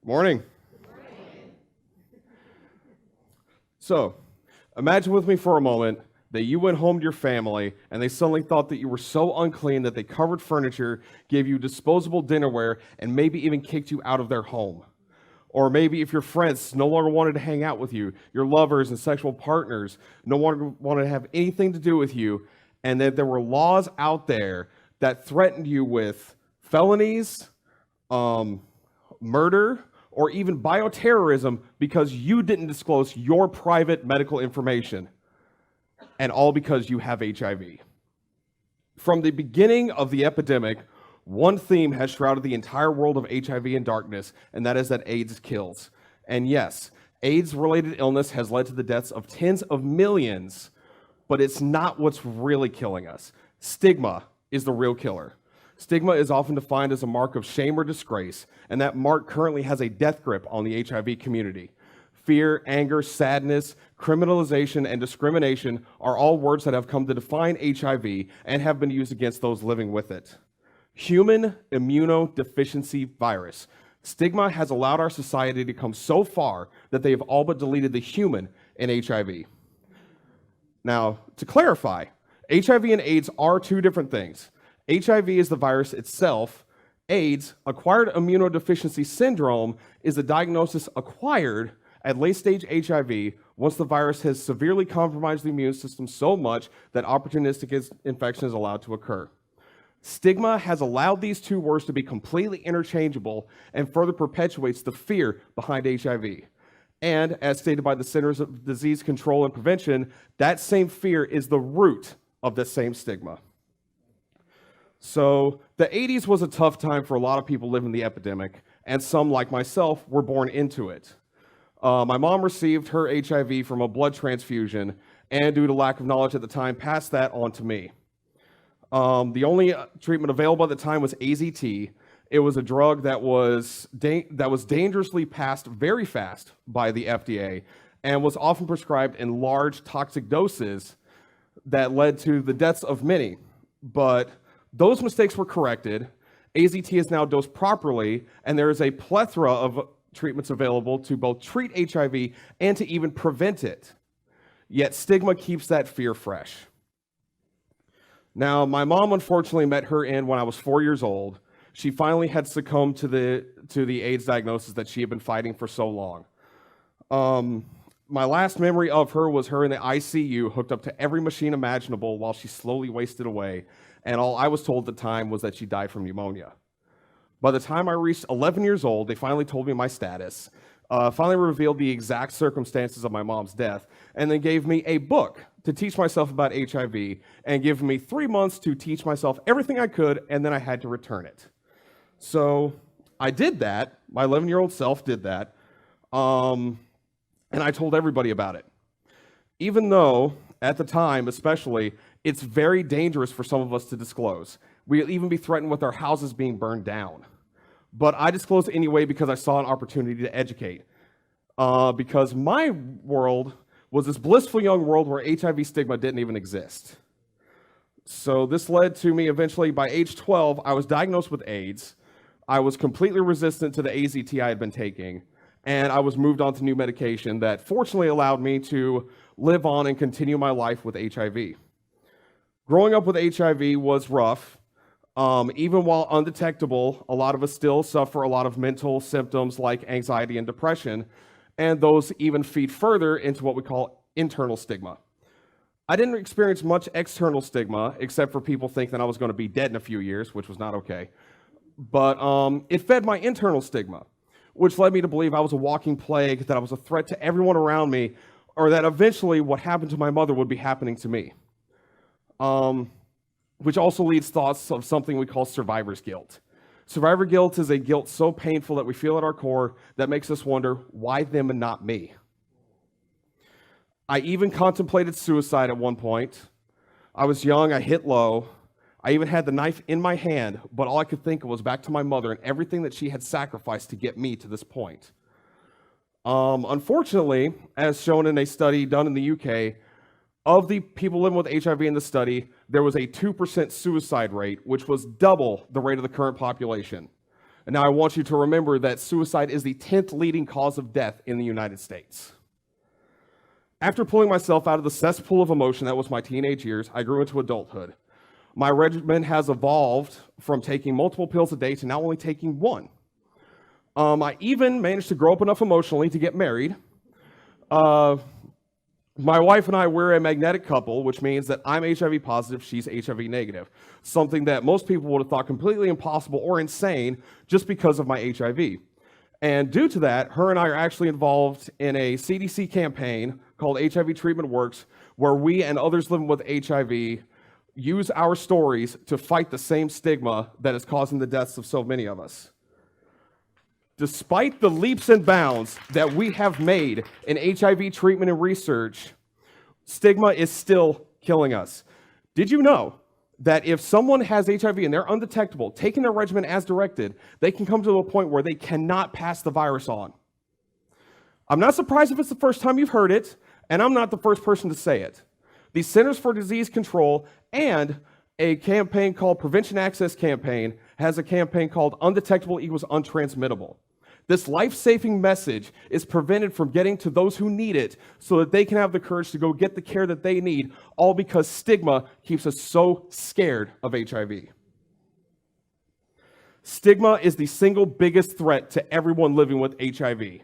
Morning. So, imagine with me for a moment that you went home to your family and they suddenly thought that you were so unclean that they covered furniture, gave you disposable dinnerware, and maybe even kicked you out of their home. Or maybe if your friends no longer wanted to hang out with you, your lovers and sexual partners no longer wanted to have anything to do with you, and that there were laws out there that threatened you with felonies, murder, or even bioterrorism because you didn't disclose your private medical information, and all because you have HIV. From the beginning of the epidemic, one theme has shrouded the entire world of HIV in darkness, and that is that AIDS kills. And yes, AIDS-related illness has led to the deaths of tens of millions, but it's not what's really killing us. Stigma is the real killer. Stigma is often defined as a mark of shame or disgrace, and that mark currently has a death grip on the HIV community. Fear, anger, sadness, criminalization, and discrimination are all words that have come to define HIV and have been used against those living with it. Human immunodeficiency virus. Stigma has allowed our society to come so far that they have all but deleted the human in HIV. Now, to clarify, HIV and AIDS are two different things. HIV is the virus itself. AIDS, acquired immunodeficiency syndrome, is a diagnosis acquired at late-stage HIV once the virus has severely compromised the immune system so much that opportunistic infection is allowed to occur. Stigma has allowed these two words to be completely interchangeable and further perpetuates the fear behind HIV. And as stated by the Centers of Disease Control and Prevention, that same fear is the root of the same stigma. So the 80s was a tough time for a lot of people living the epidemic, and some, like myself, were born into it. My mom received her HIV from a blood transfusion, and due to lack of knowledge at the time, passed that on to me. The only treatment available at the time was AZT. It was a drug that was dangerously passed very fast by the FDA and was often prescribed in large toxic doses that led to the deaths of many. But those mistakes were corrected. AZT is now dosed properly, and there is a plethora of treatments available to both treat HIV and to even prevent it. Yet stigma keeps that fear fresh. Now, my mom unfortunately met her end when I was 4 years old. She finally had succumbed to the AIDS diagnosis that she had been fighting for so long. My last memory of her was her in the ICU, hooked up to every machine imaginable while she slowly wasted away, and all I was told at the time was that she died from pneumonia. By the time I reached 11 years old, they finally told me my status, finally revealed the exact circumstances of my mom's death, and then gave me a book to teach myself about HIV, and gave me 3 months to teach myself everything I could, and then I had to return it. So I did that. My 11-year-old self did that, and I told everybody about it. Even though, at the time especially, it's very dangerous for some of us to disclose. We'll even be threatened with our houses being burned down. But I disclosed anyway because I saw an opportunity to educate. Because my world was this blissful young world where HIV stigma didn't even exist. So this led to me eventually, by age 12, I was diagnosed with AIDS. I was completely resistant to the AZT I had been taking, and I was moved on to new medication that fortunately allowed me to live on and continue my life with HIV. Growing up with HIV was rough. Even while undetectable, a lot of us still suffer a lot of mental symptoms like anxiety and depression, and those even feed further into what we call internal stigma. I didn't experience much external stigma, except for people thinking that I was going to be dead in a few years, which was not okay. But it fed my internal stigma, which led me to believe I was a walking plague, that I was a threat to everyone around me, or that eventually what happened to my mother would be happening to me. Which also leads thoughts of something we call survivor's guilt. Survivor guilt is a guilt so painful that we feel at our core that makes us wonder, why them and not me? I even contemplated suicide at one point. I was young, I hit low. I even had the knife in my hand, but all I could think of was back to my mother and everything that she had sacrificed to get me to this point. Unfortunately, as shown in a study done in the UK, of the people living with HIV in the study, there was a 2% suicide rate, which was double the rate of the current population. And now I want you to remember that suicide is the 10th leading cause of death in the United States. After pulling myself out of the cesspool of emotion that was my teenage years, I grew into adulthood. My regimen has evolved from taking multiple pills a day to now only taking one. I even managed to grow up enough emotionally to get married. My wife and I, we're a magnetic couple, which means that I'm HIV positive, she's HIV negative. Something that most people would have thought completely impossible or insane just because of my HIV. And due to that, her and I are actually involved in a CDC campaign called HIV Treatment Works, where we and others living with HIV use our stories to fight the same stigma that is causing the deaths of so many of us. Despite the leaps and bounds that we have made in HIV treatment and research, stigma is still killing us. Did you know that if someone has HIV and they're undetectable, taking their regimen as directed, they can come to a point where they cannot pass the virus on? I'm not surprised if it's the first time you've heard it, and I'm not the first person to say it. The Centers for Disease Control and a campaign called Prevention Access Campaign has a campaign called Undetectable Equals Untransmittable. This life-saving message is prevented from getting to those who need it so that they can have the courage to go get the care that they need, all because stigma keeps us so scared of HIV. Stigma is the single biggest threat to everyone living with HIV.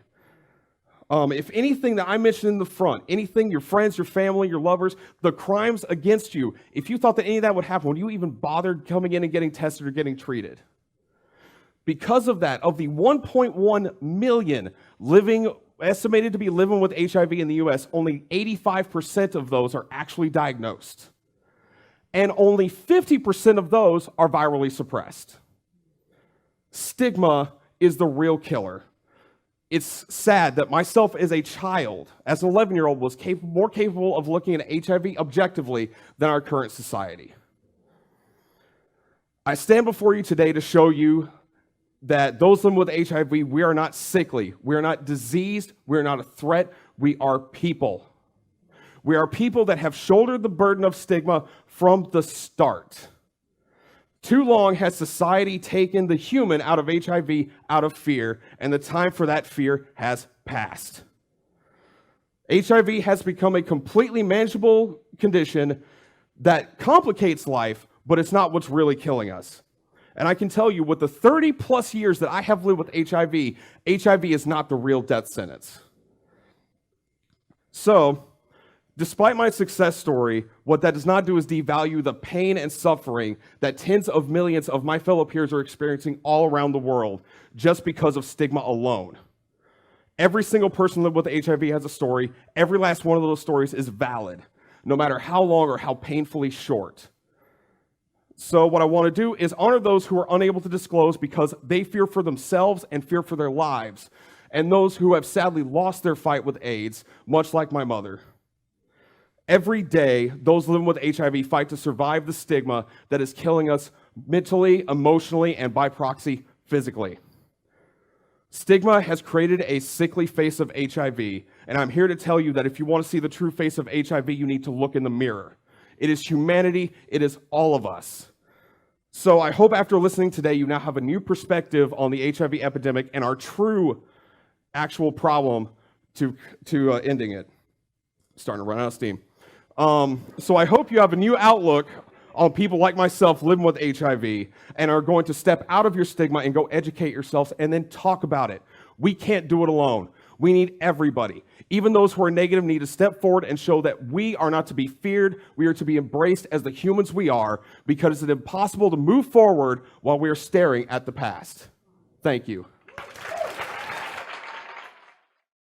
If anything that I mentioned in the front, anything, your friends, your family, your lovers, the crimes against you, if you thought that any of that would happen, would you even bother coming in and getting tested or getting treated? Because of that, of the 1.1 million estimated to be living with HIV in the US, only 85% of those are actually diagnosed. And only 50% of those are virally suppressed. Stigma is the real killer. It's sad that myself as a child, as an 11-year-old, was more capable of looking at HIV objectively than our current society. I stand before you today to show you that those living with HIV, we are not sickly, we are not diseased, we are not a threat, we are people. We are people that have shouldered the burden of stigma from the start. Too long has society taken the human out of HIV out of fear, and the time for that fear has passed. HIV has become a completely manageable condition that complicates life, but it's not what's really killing us. And I can tell you, with the 30 plus years that I have lived with HIV, HIV is not the real death sentence. So, despite my success story, what that does not do is devalue the pain and suffering that tens of millions of my fellow peers are experiencing all around the world just because of stigma alone. Every single person living with HIV has a story. Every last one of those stories is valid, no matter how long or how painfully short. So what I want to do is honor those who are unable to disclose because they fear for themselves and fear for their lives, and those who have sadly lost their fight with AIDS, much like my mother. Every day, those living with HIV fight to survive the stigma that is killing us mentally, emotionally, and by proxy, physically. Stigma has created a sickly face of HIV, and I'm here to tell you that if you want to see the true face of HIV, you need to look in the mirror. It is humanity, it is all of us. So I hope after listening today, you now have a new perspective on the HIV epidemic and our true, actual problem to ending it. Starting to run out of steam. So I hope you have a new outlook on people like myself living with HIV and are going to step out of your stigma and go educate yourselves and then talk about it. We can't do it alone. We need everybody. Even those who are negative need to step forward and show that we are not to be feared. We are to be embraced as the humans we are, because it's impossible to move forward while we are staring at the past. Thank you.